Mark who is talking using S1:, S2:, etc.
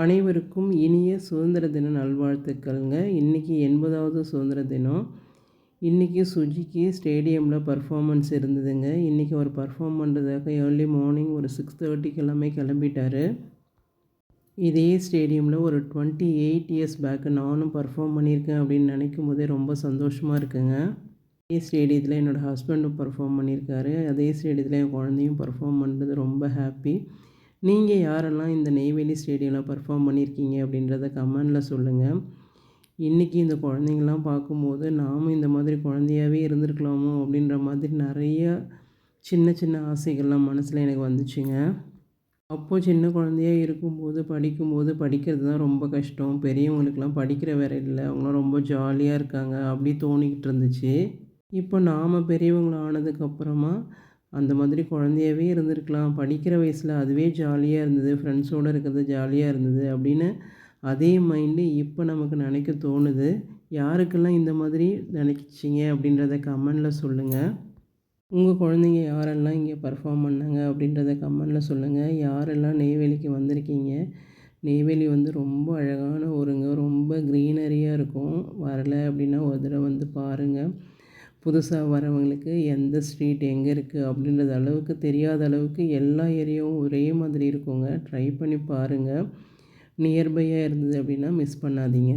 S1: அனைவருக்கும் இனிய சுதந்திர தின நல்வாழ்த்துக்கள்ங்க. இன்றைக்கி 80வது சுதந்திர தினம். இன்றைக்கி சுஜிக்கு ஸ்டேடியமில் பர்ஃபார்மன்ஸ் இருந்ததுங்க. இன்றைக்கி அவர் பர்ஃபார்ம் பண்ணுறதுக்காக ஏர்லி மார்னிங் ஒரு 6:30 எல்லாமே கிளம்பிட்டார். இதே ஸ்டேடியமில் ஒரு 28 இயர்ஸ் பேக்கு நானும் பர்ஃபார்ம் பண்ணியிருக்கேன் அப்படின்னு நினைக்கும் போதே ரொம்ப சந்தோஷமாக இருக்குங்க. அதே ஸ்டேடியத்தில் என்னோடய ஹஸ்பண்டும் பர்ஃபார்ம் பண்ணியிருக்காரு. அதே ஸ்டேடியத்தில் என் குழந்தையும் பர்ஃபார்ம் பண்ணுறது ரொம்ப ஹாப்பி. நீங்கள் யாரெல்லாம் இந்த நெய்வேலி ஸ்டேடியமில் பர்ஃபார்ம் பண்ணியிருக்கீங்க அப்படின்றத கமெண்டில் சொல்லுங்கள். இன்றைக்கி இந்த குழந்தைங்கள்லாம் பார்க்கும்போது நாமும் இந்த மாதிரி குழந்தையாகவே இருந்திருக்கலாமோ அப்படின்ற மாதிரி நிறைய சின்ன சின்ன ஆசைகள்லாம் மனசில் எனக்கு வந்துச்சுங்க. அப்போது சின்ன குழந்தையாக இருக்கும்போது படிக்கிறது தான் ரொம்ப கஷ்டம். பெரியவங்களுக்கெல்லாம் படிக்கிற வேலை இல்லை, அவங்களாம் ரொம்ப ஜாலியாக இருக்காங்க அப்படி தோணிக்கிட்டு இருந்துச்சு. இப்போ நாம் பெரியவங்கள ஆனதுக்கப்புறமா அந்த மாதிரி குழந்தையாகவே இருந்திருக்கலாம், படிக்கிற வயசில் அதுவே ஜாலியாக இருந்தது, ஃப்ரெண்ட்ஸோடு இருக்கிறது ஜாலியாக இருந்தது அப்படின்னு அதே மைண்டு இப்போ நமக்கு நினைக்க தோணுது. யாருக்கெல்லாம் இந்த மாதிரி நினைச்சிங்க அப்படின்றத கமெண்டில் சொல்லுங்கள். உங்கள் குழந்தைங்க யாரெல்லாம் இங்கே பர்ஃபார்ம் பண்ணாங்க அப்படின்றத கமெண்டில் சொல்லுங்கள். யாரெல்லாம் நெய்வேலிக்கு வந்திருக்கீங்க. நெய்வேலி வந்து ரொம்ப அழகான ஊருங்க, ரொம்ப க்ரீனரியாக இருக்கும். வரலை அப்படின்னா ஒரு தடவை வந்து பாருங்கள். புதுசாக வரவங்களுக்கு எந்த ஸ்ட்ரீட் எங்கே இருக்குது அப்படின்றது அளவுக்கு தெரியாத அளவுக்கு எல்லா ஏரியாவும் ஒரே மாதிரி இருக்குங்க. ட்ரை பண்ணி பாருங்கள். நியர்பையாக இருந்தது அப்படின்னா மிஸ் பண்ணாதீங்க.